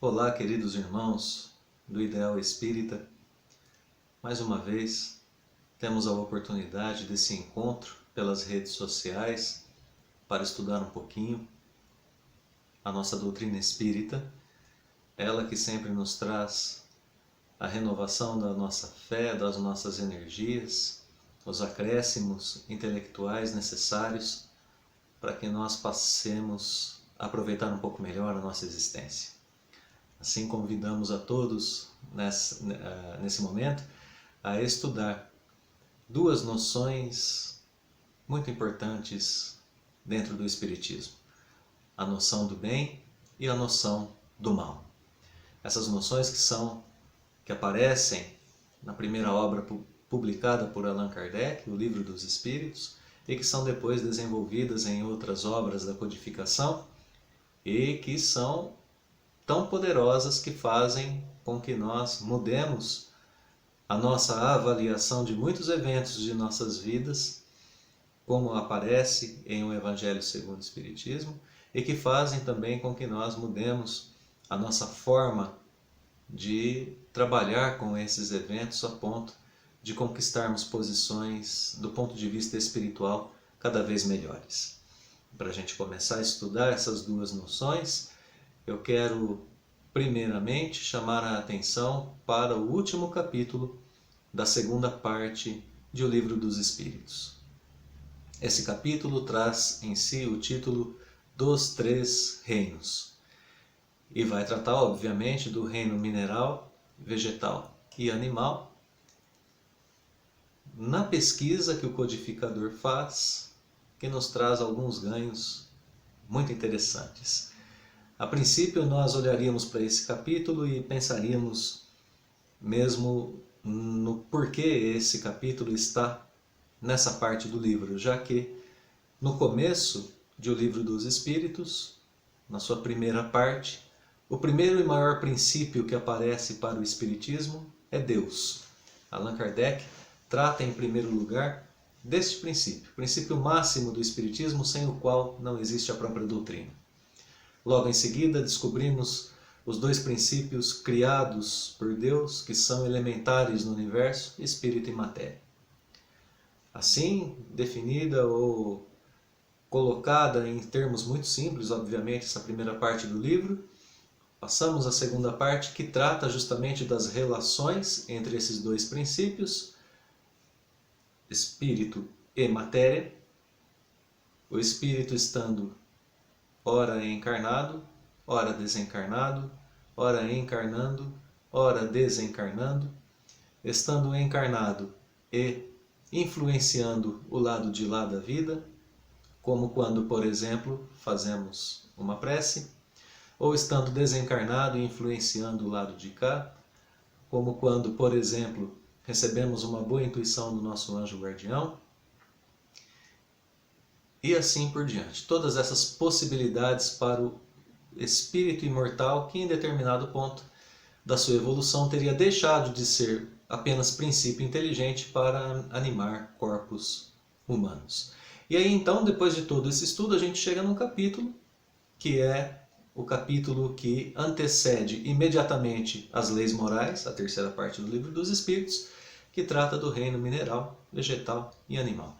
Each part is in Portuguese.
Olá, queridos irmãos do Ideal Espírita. Mais uma vez, temos a oportunidade desse encontro pelas redes sociais para estudar um pouquinho a nossa doutrina espírita, ela que sempre nos traz a renovação da nossa fé, das nossas energias, os acréscimos intelectuais necessários para que nós passemos a aproveitar um pouco melhor a nossa existência. Assim, convidamos a todos nesse momento a estudar duas noções muito importantes dentro do Espiritismo: a noção do bem e a noção do mal. Essas noções que aparecem na primeira obra publicada por Allan Kardec, o Livro dos Espíritos, e que são depois desenvolvidas em outras obras da codificação e que são tão poderosas que fazem com que nós mudemos a nossa avaliação de muitos eventos de nossas vidas, como aparece em O Evangelho segundo o Espiritismo, e que fazem também com que nós mudemos a nossa forma de trabalhar com esses eventos a ponto de conquistarmos posições do ponto de vista espiritual cada vez melhores. Para a gente começar a estudar essas duas noções, eu quero primeiramente chamar a atenção para o último capítulo da segunda parte de O Livro dos Espíritos. Esse capítulo traz em si o título dos Três Reinos e vai tratar, obviamente, do reino mineral, vegetal e animal, na pesquisa que o codificador faz, que nos traz alguns ganhos muito interessantes. A princípio, nós olharíamos para esse capítulo e pensaríamos mesmo no porquê esse capítulo está nessa parte do livro, já que no começo de O Livro dos Espíritos, na sua primeira parte, o primeiro e maior princípio que aparece para o Espiritismo é Deus. Allan Kardec trata em primeiro lugar deste princípio, o princípio máximo do Espiritismo, sem o qual não existe a própria doutrina. Logo em seguida, descobrimos os dois princípios criados por Deus, que são elementares no universo, espírito e matéria. Assim, definida ou colocada em termos muito simples, obviamente, essa primeira parte do livro, passamos à segunda parte, que trata justamente das relações entre esses dois princípios, espírito e matéria, o espírito estando ora encarnado, ora desencarnado, ora encarnando, ora desencarnando, estando encarnado e influenciando o lado de lá da vida, como quando, por exemplo, fazemos uma prece, ou estando desencarnado e influenciando o lado de cá, como quando, por exemplo, recebemos uma boa intuição do nosso anjo guardião, e assim por diante. Todas essas possibilidades para o espírito imortal que em determinado ponto da sua evolução teria deixado de ser apenas princípio inteligente para animar corpos humanos. E aí então, depois de todo esse estudo, a gente chega num capítulo que é o capítulo que antecede imediatamente as leis morais, a terceira parte do Livro dos Espíritos, que trata do reino mineral, vegetal e animal.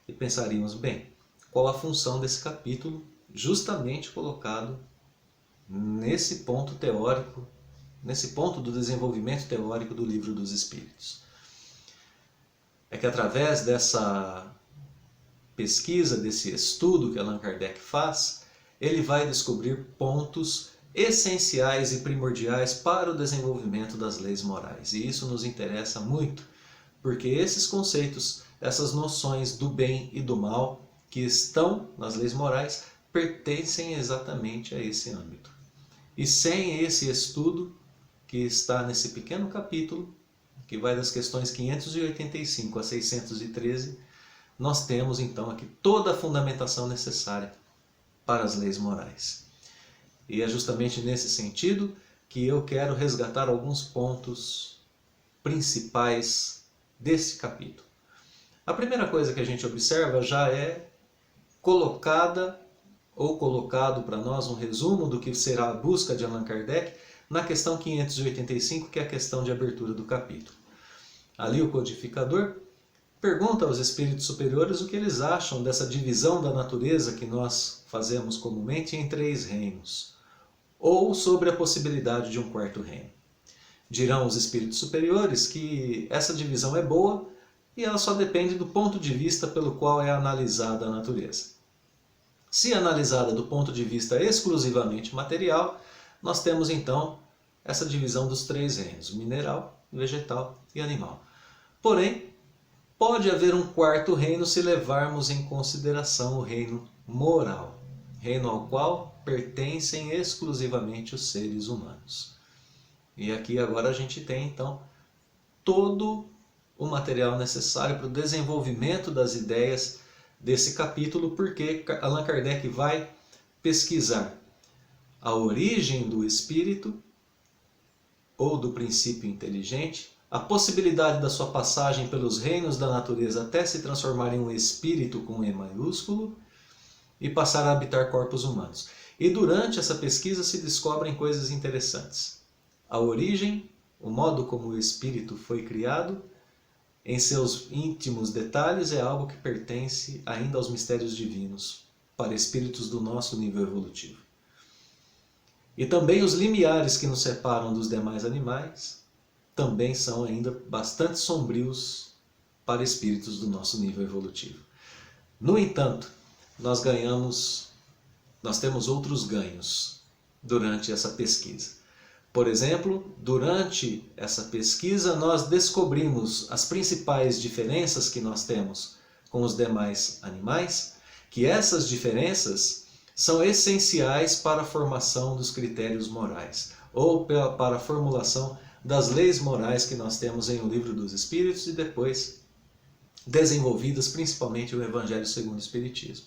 E pensaríamos, bem, qual a função desse capítulo justamente colocado nesse ponto teórico, nesse ponto do desenvolvimento teórico do Livro dos Espíritos? É que através dessa pesquisa, desse estudo que Allan Kardec faz, ele vai descobrir pontos essenciais e primordiais para o desenvolvimento das leis morais. E isso nos interessa muito, porque esses conceitos, essas noções do bem e do mal que estão nas leis morais, pertencem exatamente a esse âmbito. E sem esse estudo, que está nesse pequeno capítulo, que vai das questões 585 a 613, nós temos então aqui toda a fundamentação necessária para as leis morais. E é justamente nesse sentido que eu quero resgatar alguns pontos principais desse capítulo. A primeira coisa que a gente observa já é colocada ou colocado para nós um resumo do que será a busca de Allan Kardec na questão 585, que é a questão de abertura do capítulo. Ali o codificador pergunta aos espíritos superiores o que eles acham dessa divisão da natureza que nós fazemos comumente em 3 reinos, ou sobre a possibilidade de um 4º reino. Dirão os espíritos superiores que essa divisão é boa e ela só depende do ponto de vista pelo qual é analisada a natureza. Se analisada do ponto de vista exclusivamente material, nós temos então essa divisão dos 3 reinos, mineral, vegetal e animal. Porém, pode haver um 4º reino se levarmos em consideração o reino moral, reino ao qual pertencem exclusivamente os seres humanos. E aqui agora a gente tem então todo o material necessário para o desenvolvimento das ideias desse capítulo, porque Allan Kardec vai pesquisar a origem do espírito ou do princípio inteligente, a possibilidade da sua passagem pelos reinos da natureza até se transformar em um espírito com E maiúsculo e passar a habitar corpos humanos. E durante essa pesquisa se descobrem coisas interessantes. A origem, o modo como o espírito foi criado, em seus íntimos detalhes, é algo que pertence ainda aos mistérios divinos, para espíritos do nosso nível evolutivo. E também os limiares que nos separam dos demais animais também são ainda bastante sombrios para espíritos do nosso nível evolutivo. No entanto, nós temos outros ganhos durante essa pesquisa. Por exemplo, durante essa pesquisa nós descobrimos as principais diferenças que nós temos com os demais animais, que essas diferenças são essenciais para a formação dos critérios morais, ou para a formulação das leis morais que nós temos em O Livro dos Espíritos e depois desenvolvidas principalmente no Evangelho segundo o Espiritismo.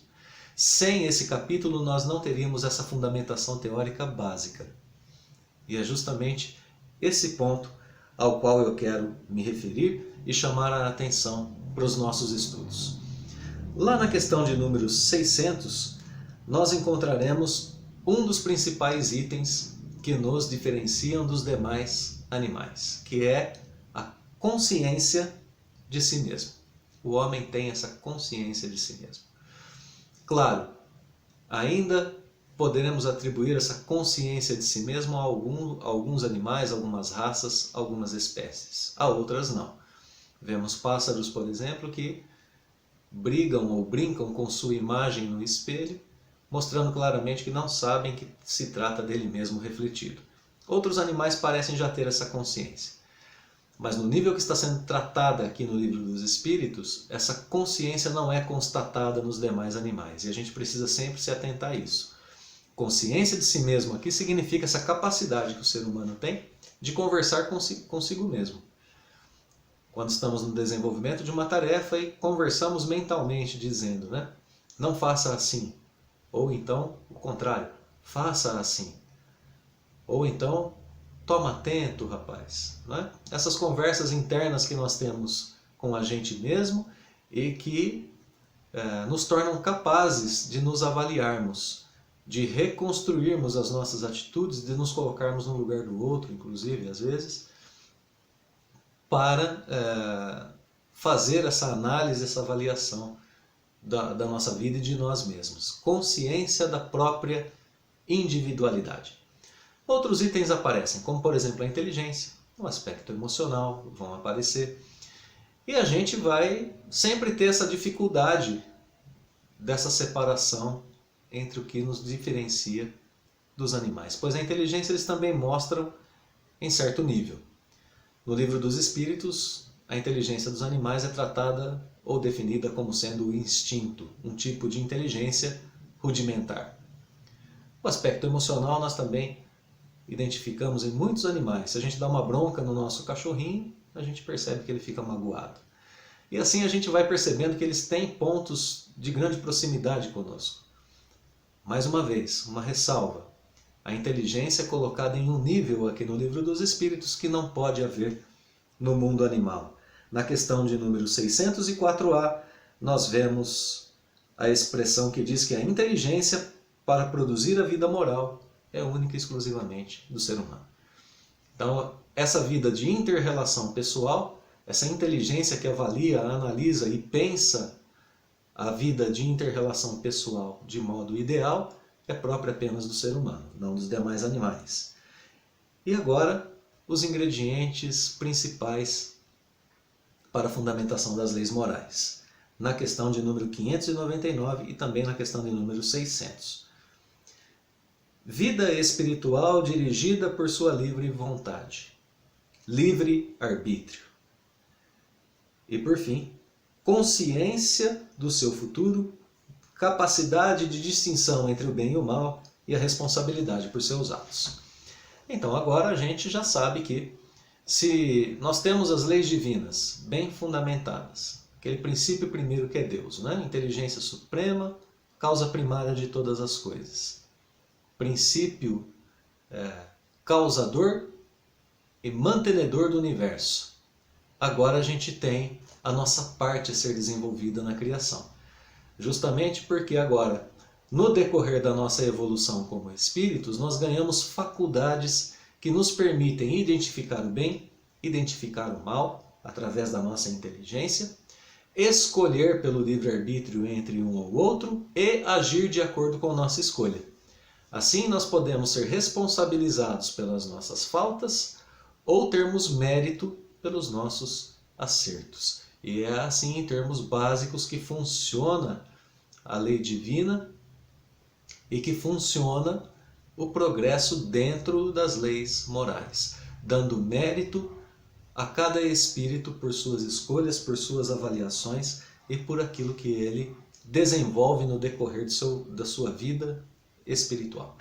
Sem esse capítulo nós não teríamos essa fundamentação teórica básica. E é justamente esse ponto ao qual eu quero me referir e chamar a atenção para os nossos estudos. Lá na questão de número 600, nós encontraremos um dos principais itens que nos diferenciam dos demais animais, que é a consciência de si mesmo. O homem tem essa consciência de si mesmo. Claro, ainda poderemos atribuir essa consciência de si mesmo a alguns animais, algumas raças, algumas espécies. A outras não. Vemos pássaros, por exemplo, que brigam ou brincam com sua imagem no espelho, mostrando claramente que não sabem que se trata dele mesmo refletido. Outros animais parecem já ter essa consciência. Mas no nível que está sendo tratada aqui no Livro dos Espíritos, essa consciência não é constatada nos demais animais. E a gente precisa sempre se atentar a isso. Consciência de si mesmo aqui significa essa capacidade que o ser humano tem de conversar consigo mesmo. Quando estamos no desenvolvimento de uma tarefa e conversamos mentalmente dizendo, né? Não faça assim. Ou então, o contrário, faça assim. Ou então, toma atento, rapaz. Né? Essas conversas internas que nós temos com a gente mesmo e que nos tornam capazes de nos avaliarmos, de reconstruirmos as nossas atitudes, de nos colocarmos no lugar do outro, inclusive, às vezes, para fazer essa análise, essa avaliação da nossa vida e de nós mesmos. Consciência da própria individualidade. Outros itens aparecem, como por exemplo a inteligência, o aspecto emocional vão aparecer. E a gente vai sempre ter essa dificuldade dessa separação entre o que nos diferencia dos animais. Pois a inteligência eles também mostram em certo nível. No Livro dos Espíritos, a inteligência dos animais é tratada ou definida como sendo o instinto, um tipo de inteligência rudimentar. O aspecto emocional nós também identificamos em muitos animais. Se a gente dá uma bronca no nosso cachorrinho, a gente percebe que ele fica magoado. E assim a gente vai percebendo que eles têm pontos de grande proximidade conosco. Mais uma vez, uma ressalva. A inteligência é colocada em um nível aqui no Livro dos Espíritos que não pode haver no mundo animal. Na questão de número 604A, nós vemos a expressão que diz que a inteligência para produzir a vida moral é única e exclusivamente do ser humano. Então, essa vida de inter-relação pessoal, essa inteligência que avalia, analisa e pensa a vida de inter-relação pessoal de modo ideal, é própria apenas do ser humano, não dos demais animais. E agora, os ingredientes principais para a fundamentação das leis morais, na questão de número 599 e também na questão de número 600. Vida espiritual dirigida por sua livre vontade, livre arbítrio. E por fim, consciência do seu futuro, capacidade de distinção entre o bem e o mal e a responsabilidade por seus atos. Então agora a gente já sabe que se nós temos as leis divinas bem fundamentadas, aquele princípio primeiro que é Deus, né? Inteligência suprema, causa primária de todas as coisas. Princípio causador e mantenedor do universo. Agora a gente tem a nossa parte a ser desenvolvida na criação. Justamente porque agora, no decorrer da nossa evolução como espíritos, nós ganhamos faculdades que nos permitem identificar o bem, identificar o mal, através da nossa inteligência, escolher pelo livre-arbítrio entre um ou outro e agir de acordo com nossa escolha. Assim nós podemos ser responsabilizados pelas nossas faltas ou termos mérito pelos nossos acertos. E é assim, em termos básicos, que funciona a lei divina e que funciona o progresso dentro das leis morais, dando mérito a cada espírito por suas escolhas, por suas avaliações e por aquilo que ele desenvolve no decorrer da sua vida espiritual.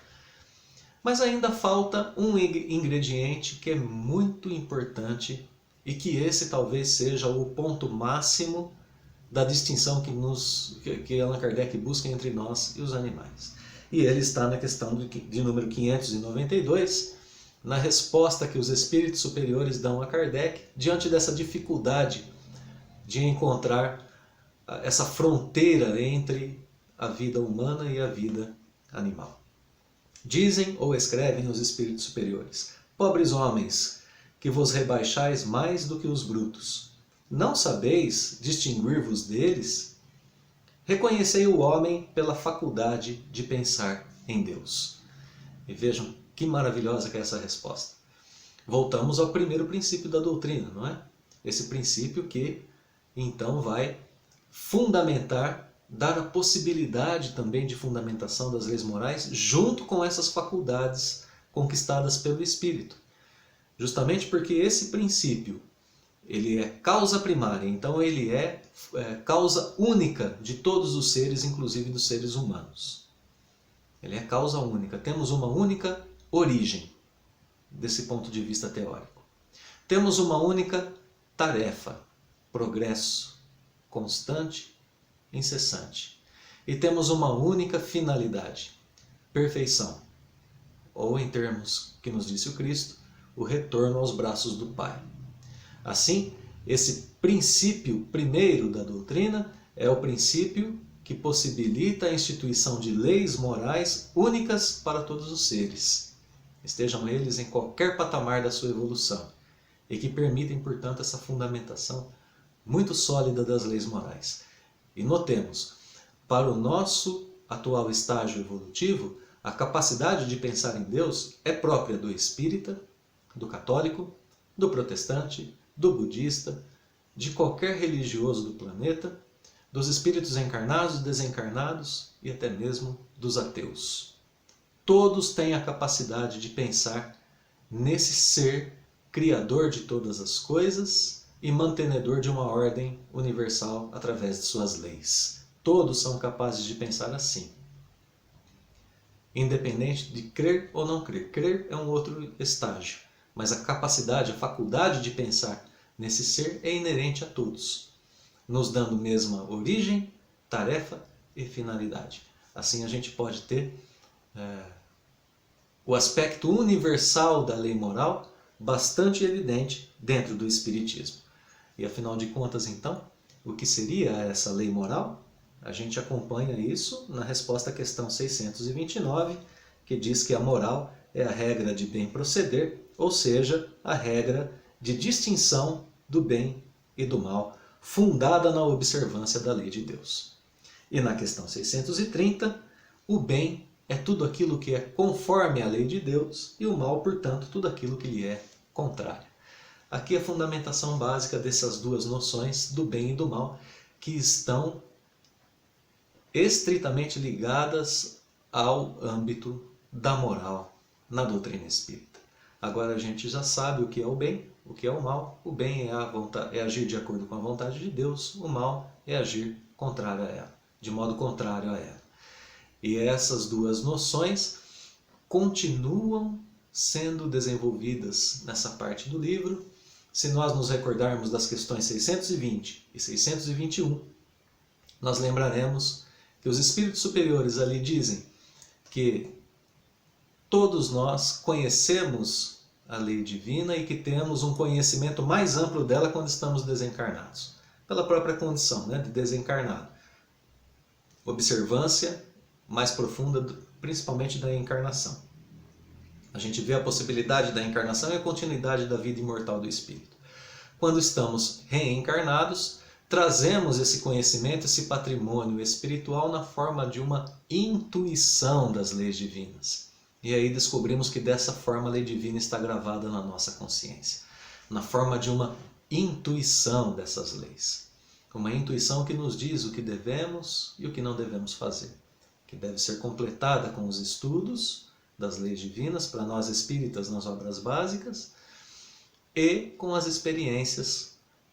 Mas ainda falta um ingrediente que é muito importante e que esse talvez seja o ponto máximo da distinção que Allan Kardec busca entre nós e os animais. E ele está na questão de número 592, na resposta que os espíritos superiores dão a Kardec diante dessa dificuldade de encontrar essa fronteira entre a vida humana e a vida animal. Dizem ou escrevem os espíritos superiores: pobres homens, que vos rebaixais mais do que os brutos, não sabeis distinguir-vos deles? Reconhecei o homem pela faculdade de pensar em Deus. E vejam que maravilhosa que é essa resposta. Voltamos ao primeiro princípio da doutrina, não é? Esse princípio que então vai fundamentar, dar a possibilidade também de fundamentação das leis morais junto com essas faculdades conquistadas pelo Espírito. Justamente porque esse princípio, ele é causa primária, então ele é causa única de todos os seres, inclusive dos seres humanos. Ele é causa única, temos uma única origem, desse ponto de vista teórico. Temos uma única tarefa, progresso constante, incessante. E temos uma única finalidade, perfeição. Ou, em termos que nos disse o Cristo, o retorno aos braços do Pai. Assim, esse princípio primeiro da doutrina é o princípio que possibilita a instituição de leis morais únicas para todos os seres, estejam eles em qualquer patamar da sua evolução, e que permitem, portanto, essa fundamentação muito sólida das leis morais. E notemos, para o nosso atual estágio evolutivo, a capacidade de pensar em Deus é própria do espírita, do católico, do protestante, do budista, de qualquer religioso do planeta, dos espíritos encarnados e desencarnados e até mesmo dos ateus. Todos têm a capacidade de pensar nesse ser criador de todas as coisas e mantenedor de uma ordem universal através de suas leis. Todos são capazes de pensar assim. Independente de crer ou não crer. Crer é um outro estágio, mas a capacidade, a faculdade de pensar nesse ser é inerente a todos, nos dando mesma origem, tarefa e finalidade. Assim a gente pode ter o aspecto universal da lei moral bastante evidente dentro do Espiritismo. E afinal de contas, então, o que seria essa lei moral? A gente acompanha isso na resposta à questão 629, que diz que a moral é a regra de bem proceder, ou seja, a regra de distinção do bem e do mal, fundada na observância da lei de Deus. E na questão 630, o bem é tudo aquilo que é conforme à lei de Deus e o mal, portanto, tudo aquilo que lhe é contrário. Aqui a fundamentação básica dessas duas noções, do bem e do mal, que estão estritamente ligadas ao âmbito da moral na doutrina espírita. Agora a gente já sabe o que é o bem, o que é o mal. O bem é agir de acordo com a vontade de Deus, o mal é agir contrário a ela, de modo contrário a ela. E essas duas noções continuam sendo desenvolvidas nessa parte do livro. Se nós nos recordarmos das questões 620 e 621, nós lembraremos que os espíritos superiores ali dizem que todos nós conhecemos a lei divina e que temos um conhecimento mais amplo dela quando estamos desencarnados, pela própria condição, de desencarnado. Observância mais profunda, principalmente da encarnação. A gente vê a possibilidade da encarnação e a continuidade da vida imortal do espírito. Quando estamos reencarnados, trazemos esse conhecimento, esse patrimônio espiritual na forma de uma intuição das leis divinas. E aí descobrimos que dessa forma a lei divina está gravada na nossa consciência, na forma de uma intuição dessas leis. Uma intuição que nos diz o que devemos e o que não devemos fazer, que deve ser completada com os estudos das leis divinas para nós espíritas nas obras básicas e com as experiências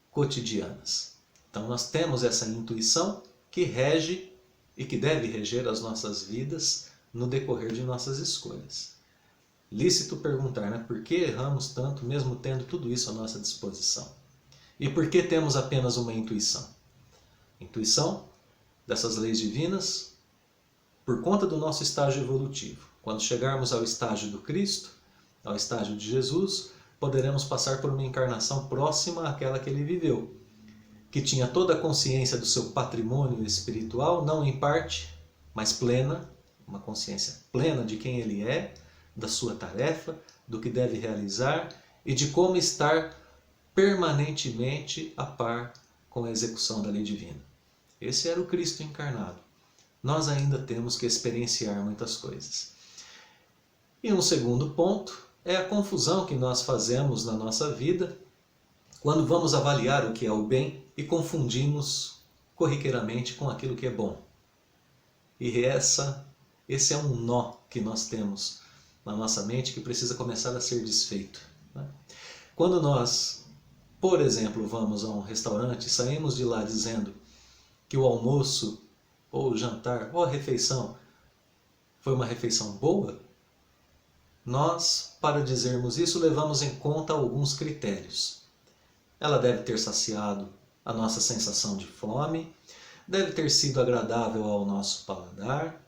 cotidianas. Então nós temos essa intuição que rege e que deve reger as nossas vidas no decorrer de nossas escolhas. Lícito perguntar, por que erramos tanto mesmo tendo tudo isso à nossa disposição? E por que temos apenas uma intuição? Intuição dessas leis divinas por conta do nosso estágio evolutivo. Quando chegarmos ao estágio do Cristo, ao estágio de Jesus, poderemos passar por uma encarnação próxima àquela que ele viveu, que tinha toda a consciência do seu patrimônio espiritual, não em parte, mas plena, uma consciência plena de quem ele é, da sua tarefa, do que deve realizar e de como estar permanentemente a par com a execução da lei divina. Esse era o Cristo encarnado. Nós ainda temos que experienciar muitas coisas. E um segundo ponto é a confusão que nós fazemos na nossa vida quando vamos avaliar o que é o bem e confundimos corriqueiramente com aquilo que é bom. E esse é um nó que nós temos na nossa mente que precisa começar a ser desfeito. Quando nós, por exemplo, vamos a um restaurante e saímos de lá dizendo que o almoço, ou o jantar, ou a refeição foi uma refeição boa, nós, para dizermos isso, levamos em conta alguns critérios. Ela deve ter saciado a nossa sensação de fome, deve ter sido agradável ao nosso paladar,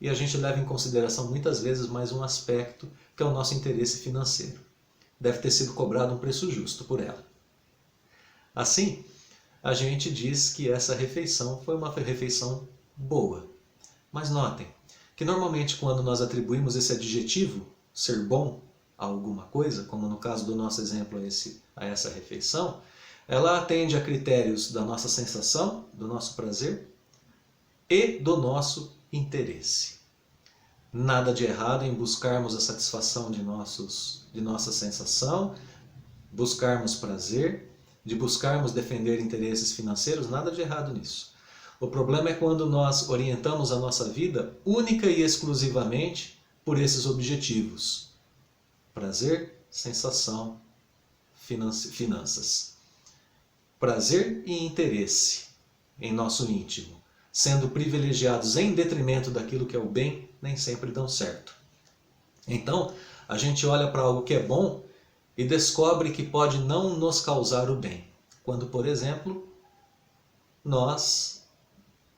e a gente leva em consideração muitas vezes mais um aspecto, que é o nosso interesse financeiro. Deve ter sido cobrado um preço justo por ela. Assim, a gente diz que essa refeição foi uma refeição boa. Mas notem que normalmente quando nós atribuímos esse adjetivo, ser bom, a alguma coisa, como no caso do nosso exemplo a essa refeição, ela atende a critérios da nossa sensação, do nosso prazer e do nosso interesse. Nada de errado em buscarmos a satisfação de nossa sensação, buscarmos prazer, de buscarmos defender interesses financeiros, nada de errado nisso. O problema é quando nós orientamos a nossa vida única e exclusivamente por esses objetivos. Prazer, sensação, finanças. Prazer e interesse em nosso íntimo, sendo privilegiados em detrimento daquilo que é o bem, nem sempre dão certo. Então, a gente olha para algo que é bom e descobre que pode não nos causar o bem. Quando, por exemplo, nós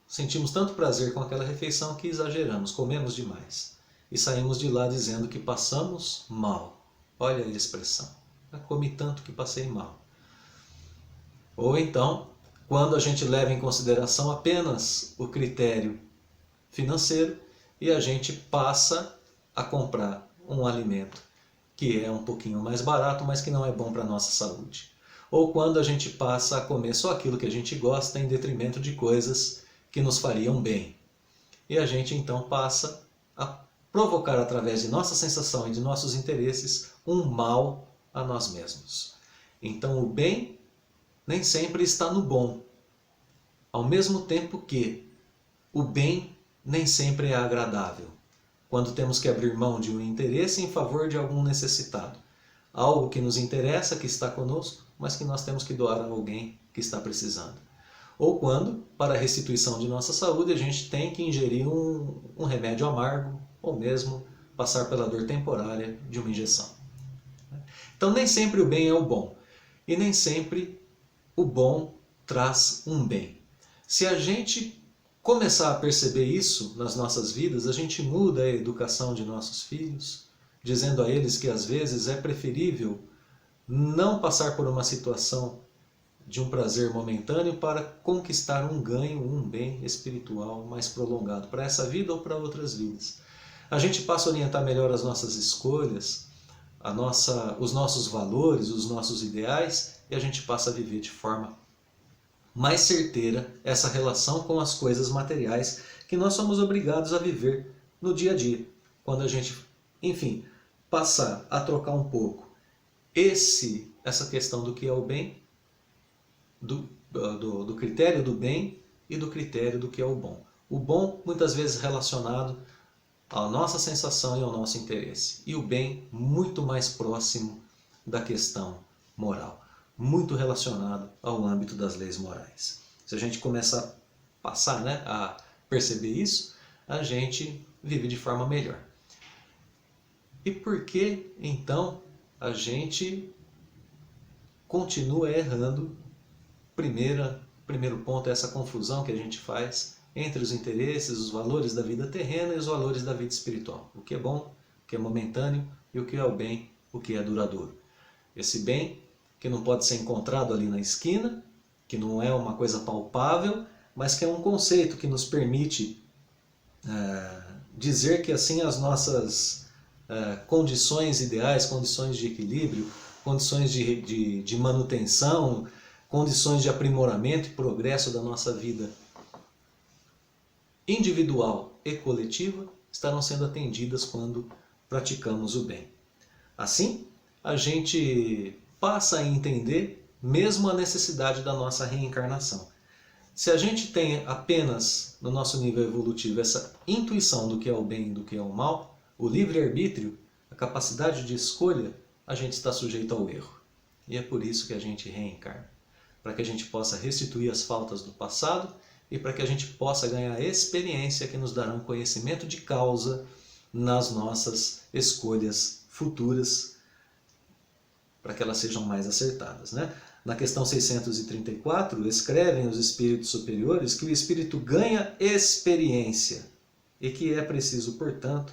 sentimos tanto prazer com aquela refeição que exageramos, comemos demais. E saímos de lá dizendo que passamos mal. Olha a expressão. Eu comi tanto que passei mal. Ou então, quando a gente leva em consideração apenas o critério financeiro e a gente passa a comprar um alimento que é um pouquinho mais barato, mas que não é bom para a nossa saúde. Ou quando a gente passa a comer só aquilo que a gente gosta em detrimento de coisas que nos fariam bem. E a gente então passa a provocar através de nossa sensação e de nossos interesses um mal a nós mesmos. Então o bem nem sempre está no bom, ao mesmo tempo que o bem nem sempre é agradável, quando temos que abrir mão de um interesse em favor de algum necessitado. Algo que nos interessa, que está conosco, mas que nós temos que doar a alguém que está precisando. Ou quando, para a restituição de nossa saúde, a gente tem que ingerir um remédio amargo, ou mesmo passar pela dor temporária de uma injeção. Então nem sempre o bem é o bom, e nem sempre o bom traz um bem. Se a gente começar a perceber isso nas nossas vidas, a gente muda a educação de nossos filhos, dizendo a eles que às vezes é preferível não passar por uma situação de um prazer momentâneo para conquistar um ganho, um bem espiritual mais prolongado para essa vida ou para outras vidas. A gente passa a orientar melhor as nossas escolhas, os nossos valores, os nossos ideais, e a gente passa a viver de forma mais certeira essa relação com as coisas materiais que nós somos obrigados a viver no dia a dia. Quando a gente, enfim, passar a trocar um pouco essa questão do que é o bem, do critério do bem e do critério do que é o bom. O bom muitas vezes relacionado à nossa sensação e ao nosso interesse. E o bem muito mais próximo da questão moral, muito relacionado ao âmbito das leis morais. Se a gente começar a passar, a perceber isso, a gente vive de forma melhor. E por que então a gente continua errando? Primeiro ponto é essa confusão que a gente faz entre os interesses, os valores da vida terrena e os valores da vida espiritual. O que é bom, o que é momentâneo e o que é o bem, o que é duradouro. Esse bem que não pode ser encontrado ali na esquina, que não é uma coisa palpável, mas que é um conceito que nos permite dizer que assim as nossas condições ideais, condições de equilíbrio, condições de manutenção, condições de aprimoramento e progresso da nossa vida individual e coletiva estarão sendo atendidas quando praticamos o bem. Assim, a gente passa a entender mesmo a necessidade da nossa reencarnação. Se a gente tem apenas, no nosso nível evolutivo, essa intuição do que é o bem e do que é o mal, o livre-arbítrio, a capacidade de escolha, a gente está sujeito ao erro. E é por isso que a gente reencarna. Para que a gente possa restituir as faltas do passado e para que a gente possa ganhar experiência que nos dará um conhecimento de causa nas nossas escolhas futuras, para que elas sejam mais acertadas. Na questão 634, escrevem os espíritos superiores que o espírito ganha experiência e que é preciso, portanto,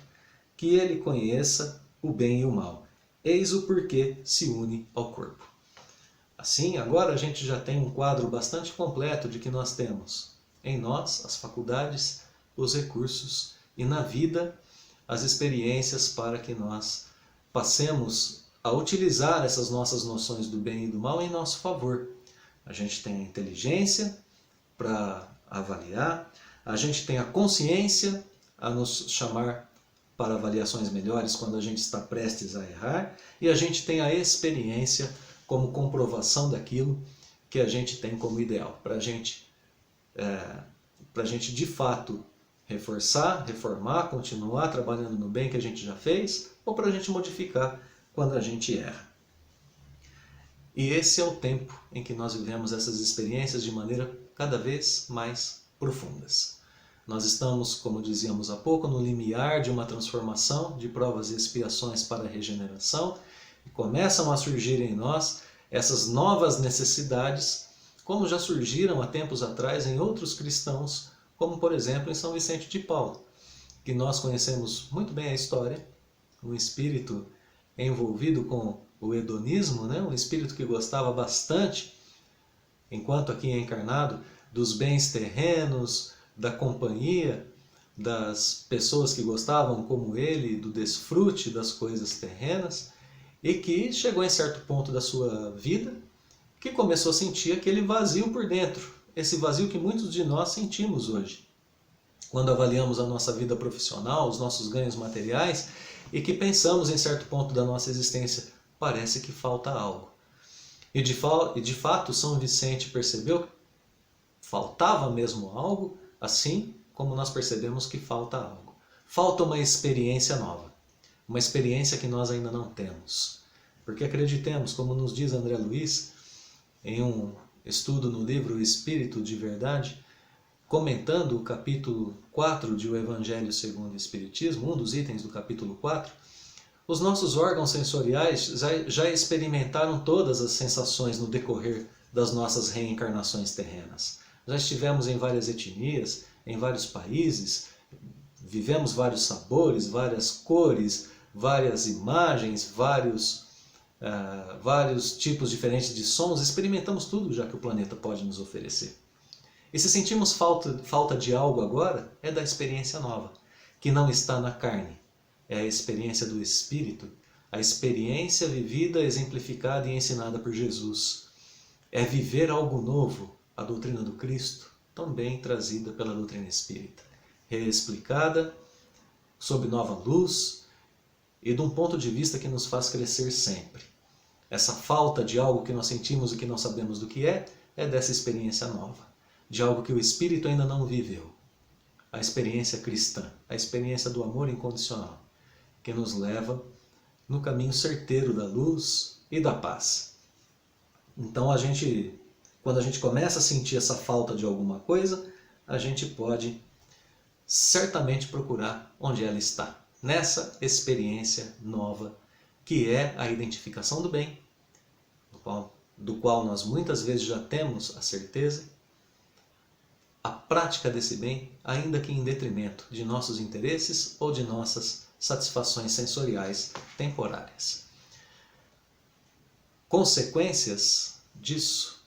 que ele conheça o bem e o mal. Eis o porquê se une ao corpo. Assim, agora a gente já tem um quadro bastante completo de que nós temos em nós as faculdades, os recursos e na vida as experiências para que nós passemos a utilizar essas nossas noções do bem e do mal em nosso favor. A gente tem a inteligência para avaliar, a gente tem a consciência a nos chamar para avaliações melhores quando a gente está prestes a errar, e a gente tem a experiência como comprovação daquilo que a gente tem como ideal, para a gente de fato reforçar, reformar, continuar trabalhando no bem que a gente já fez, ou para a gente modificar quando a gente erra. E esse é o tempo em que nós vivemos essas experiências de maneira cada vez mais profundas. Nós estamos, como dizíamos há pouco, no limiar de uma transformação de provas e expiações para a regeneração, e começam a surgir em nós essas novas necessidades, como já surgiram há tempos atrás em outros cristãos, como por exemplo em São Vicente de Paulo, que nós conhecemos muito bem a história, um espírito envolvido com o hedonismo, um espírito que gostava bastante, enquanto aqui encarnado, dos bens terrenos, da companhia, das pessoas que gostavam, como ele, do desfrute das coisas terrenas, e que chegou em certo ponto da sua vida que começou a sentir aquele vazio por dentro, esse vazio que muitos de nós sentimos hoje, quando avaliamos a nossa vida profissional, os nossos ganhos materiais, e que pensamos em certo ponto da nossa existência, parece que falta algo. E de fato, São Vicente percebeu que faltava mesmo algo, assim como nós percebemos que falta algo. Falta uma experiência nova, uma experiência que nós ainda não temos. Porque acreditemos, como nos diz André Luiz, em um estudo no livro Espírito de Verdade, comentando o capítulo 4 de O Evangelho segundo o Espiritismo, um dos itens do capítulo 4, os nossos órgãos sensoriais já experimentaram todas as sensações no decorrer das nossas reencarnações terrenas. Já estivemos em várias etnias, em vários países, vivemos vários sabores, várias cores, várias imagens, vários tipos diferentes de sons, experimentamos tudo já que o planeta pode nos oferecer. E se sentimos falta de algo agora, é da experiência nova, que não está na carne. É a experiência do Espírito, a experiência vivida, exemplificada e ensinada por Jesus. É viver algo novo, a doutrina do Cristo, também trazida pela doutrina espírita, reexplicada, sob nova luz e de um ponto de vista que nos faz crescer sempre. Essa falta de algo que nós sentimos e que não sabemos do que é dessa experiência nova, de algo que o Espírito ainda não viveu. A experiência cristã, a experiência do amor incondicional, que nos leva no caminho certeiro da luz e da paz. Então quando a gente começa a sentir essa falta de alguma coisa, a gente pode certamente procurar onde ela está, nessa experiência nova, que é a identificação do bem, do qual nós muitas vezes já temos a certeza, a prática desse bem, ainda que em detrimento de nossos interesses ou de nossas satisfações sensoriais temporárias. Consequências disso,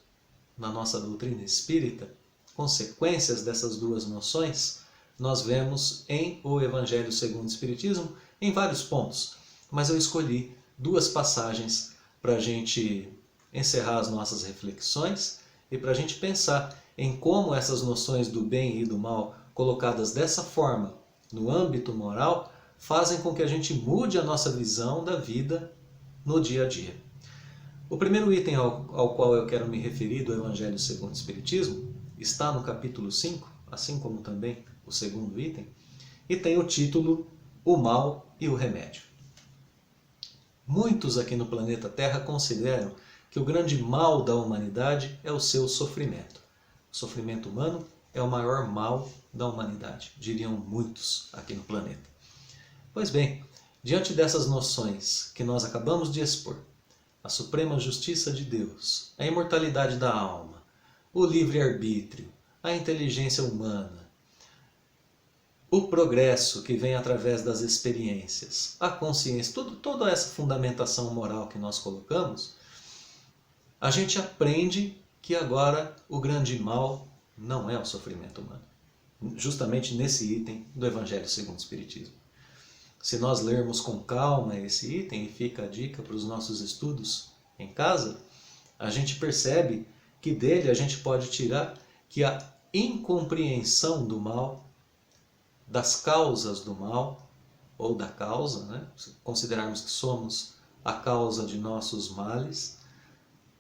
na nossa doutrina espírita, consequências dessas duas noções, nós vemos em O Evangelho segundo o Espiritismo em vários pontos, mas eu escolhi duas passagens para a gente encerrar as nossas reflexões e para a gente pensar em como essas noções do bem e do mal, colocadas dessa forma no âmbito moral, fazem com que a gente mude a nossa visão da vida no dia a dia. O primeiro item ao qual eu quero me referir do Evangelho segundo o Espiritismo está no capítulo 5, assim como também o segundo item, e tem o título O Mal e o Remédio. Muitos aqui no planeta Terra consideram que o grande mal da humanidade é o seu sofrimento. O sofrimento humano é o maior mal da humanidade, diriam muitos aqui no planeta. Pois bem, diante dessas noções que nós acabamos de expor, a suprema justiça de Deus, a imortalidade da alma, o livre-arbítrio, a inteligência humana, o progresso que vem através das experiências, a consciência, toda essa fundamentação moral que nós colocamos, a gente aprende que agora o grande mal não é o sofrimento humano. Justamente nesse item do Evangelho segundo o Espiritismo. Se nós lermos com calma esse item, e fica a dica para os nossos estudos em casa, a gente percebe que dele a gente pode tirar que a incompreensão do mal, das causas do mal, ou da causa, né? Se considerarmos que somos a causa de nossos males,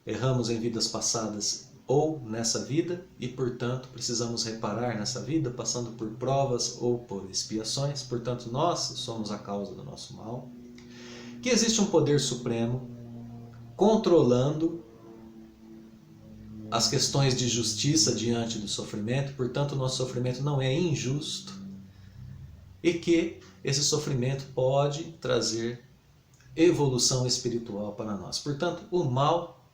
erramos em vidas passadas ou nessa vida e, portanto, precisamos reparar nessa vida, passando por provas ou por expiações, portanto, nós somos a causa do nosso mal. Que existe um poder supremo controlando as questões de justiça diante do sofrimento, portanto, o nosso sofrimento não é injusto e que esse sofrimento pode trazer evolução espiritual para nós. Portanto, o mal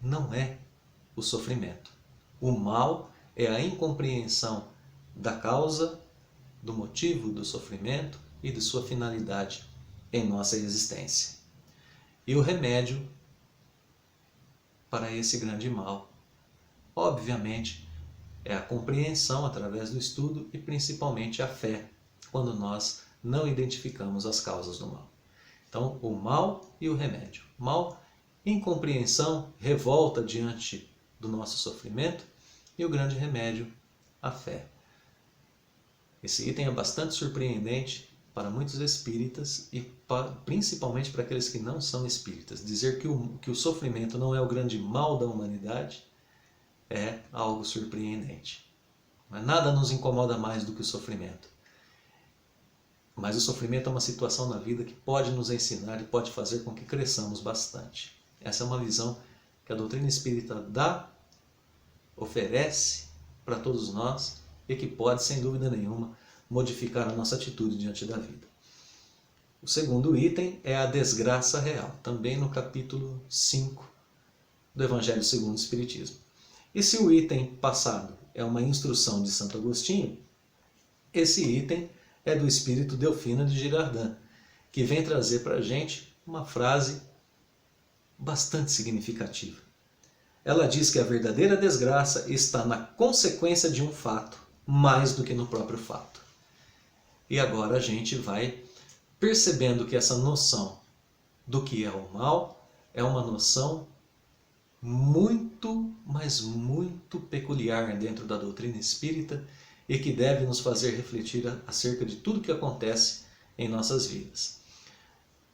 não é o sofrimento. O mal é a incompreensão da causa, do motivo do sofrimento e de sua finalidade em nossa existência. E o remédio para esse grande mal, obviamente, é a compreensão através do estudo e principalmente a fé quando nós não identificamos as causas do mal. Então, o mal e o remédio. Mal, incompreensão, revolta diante do nosso sofrimento, e o grande remédio, a fé. Esse item é bastante surpreendente para muitos espíritas e principalmente para aqueles que não são espíritas. Dizer que o sofrimento não é o grande mal da humanidade é algo surpreendente. Mas nada nos incomoda mais do que o sofrimento. Mas o sofrimento é uma situação na vida que pode nos ensinar e pode fazer com que cresçamos bastante. Essa é uma visão que a doutrina espírita dá, oferece para todos nós e que pode, sem dúvida nenhuma, modificar a nossa atitude diante da vida. O segundo item é a desgraça real, também no capítulo 5 do Evangelho segundo o Espiritismo. E se o item passado é uma instrução de Santo Agostinho, esse item é do espírito Delfina de Girardin, que vem trazer para a gente uma frase bastante significativa. Ela diz que a verdadeira desgraça está na consequência de um fato, mais do que no próprio fato. E agora a gente vai percebendo que essa noção do que é o mal é uma noção muito, mas muito peculiar dentro da doutrina espírita e que deve nos fazer refletir acerca de tudo que acontece em nossas vidas.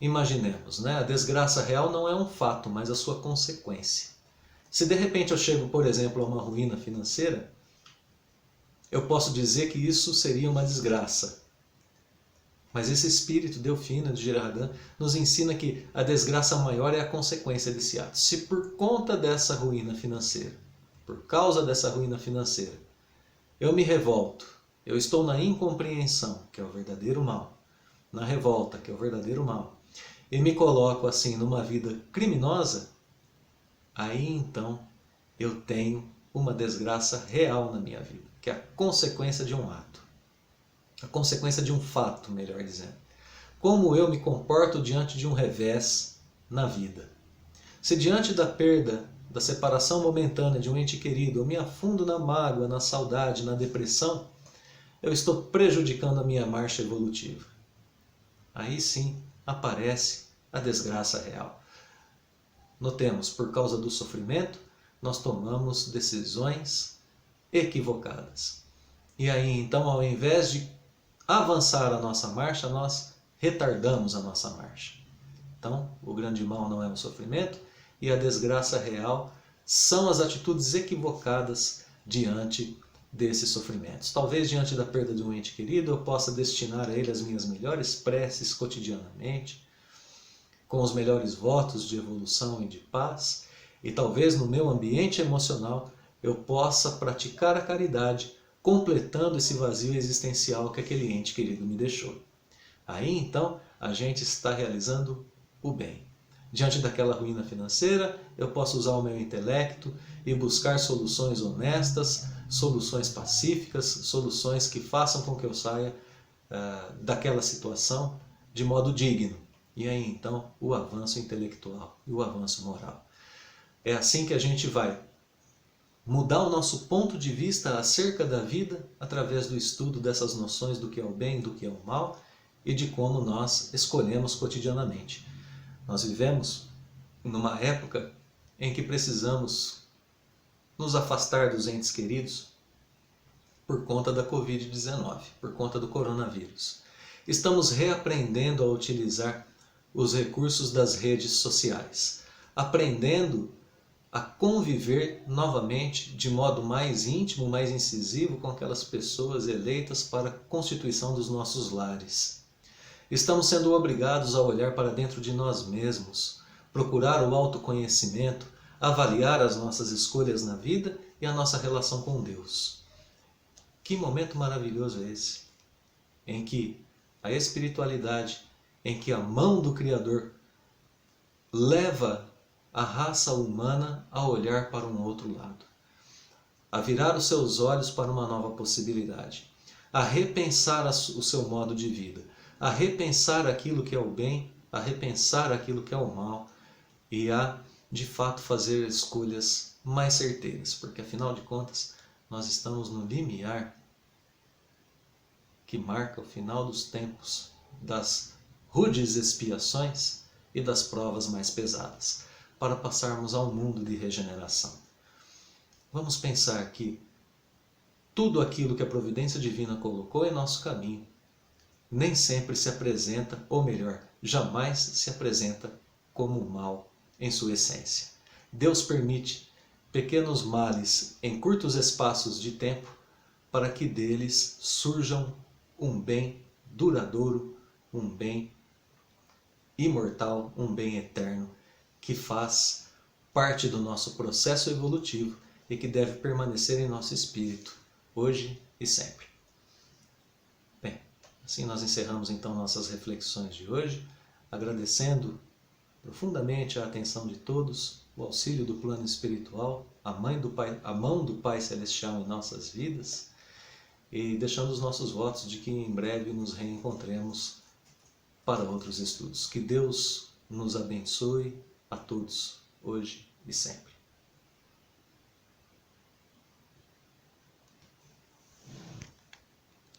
Imaginemos, né? A desgraça real não é um fato, mas a sua consequência. Se de repente eu chego, por exemplo, a uma ruína financeira, eu posso dizer que isso seria uma desgraça. Mas esse espírito Delfina de Girardin nos ensina que a desgraça maior é a consequência desse ato. Se por conta dessa ruína financeira, por causa dessa ruína financeira, eu me revolto, eu estou na incompreensão, que é o verdadeiro mal, na revolta, que é o verdadeiro mal, e me coloco assim numa vida criminosa, aí então eu tenho uma desgraça real na minha vida, que é a consequência de um ato. A consequência de um fato, melhor dizendo. Como eu me comporto diante de um revés na vida. Se diante da perda, da separação momentânea de um ente querido, eu me afundo na mágoa, na saudade, na depressão, eu estou prejudicando a minha marcha evolutiva. Aí sim aparece a desgraça real. Notemos, por causa do sofrimento, nós tomamos decisões equivocadas. E aí então, ao invés de avançar a nossa marcha, nós retardamos a nossa marcha. Então, o grande mal não é o sofrimento e a desgraça real são as atitudes equivocadas diante desses sofrimentos. Talvez diante da perda de um ente querido eu possa destinar a ele as minhas melhores preces cotidianamente, com os melhores votos de evolução e de paz, e talvez no meu ambiente emocional eu possa praticar a caridade, completando esse vazio existencial que aquele ente querido me deixou. Aí então a gente está realizando o bem. Diante daquela ruína financeira, eu posso usar o meu intelecto e buscar soluções honestas, soluções pacíficas, soluções que façam com que eu saia daquela situação de modo digno. E aí então o avanço intelectual e o avanço moral. É assim que a gente vai mudar o nosso ponto de vista acerca da vida através do estudo dessas noções do que é o bem, do que é o mal e de como nós escolhemos cotidianamente. Nós vivemos numa época em que precisamos nos afastar dos entes queridos por conta da Covid-19, por conta do coronavírus. Estamos reaprendendo a utilizar os recursos das redes sociais, aprendendo a conviver novamente de modo mais íntimo, mais incisivo com aquelas pessoas eleitas para a constituição dos nossos lares. Estamos sendo obrigados a olhar para dentro de nós mesmos, procurar o autoconhecimento, avaliar as nossas escolhas na vida e a nossa relação com Deus. Que momento maravilhoso é esse, em que a espiritualidade, em que a mão do Criador leva a raça humana a olhar para um outro lado, a virar os seus olhos para uma nova possibilidade, a repensar o seu modo de vida, a repensar aquilo que é o bem, a repensar aquilo que é o mal e a, de fato, fazer escolhas mais certeiras, porque afinal de contas nós estamos no limiar que marca o final dos tempos, das rudes expiações e das provas mais pesadas, para passarmos a um mundo de regeneração. Vamos pensar que tudo aquilo que a providência divina colocou em nosso caminho nem sempre se apresenta, ou melhor, jamais se apresenta como mal em sua essência. Deus permite pequenos males em curtos espaços de tempo para que deles surjam um bem duradouro, um bem imortal, um bem eterno, que faz parte do nosso processo evolutivo e que deve permanecer em nosso espírito, hoje e sempre. Bem, assim nós encerramos então nossas reflexões de hoje, agradecendo profundamente a atenção de todos, o auxílio do plano espiritual, a mão do Pai Celestial em nossas vidas, e deixando os nossos votos de que em breve nos reencontremos para outros estudos. Que Deus nos abençoe a todos, hoje e sempre.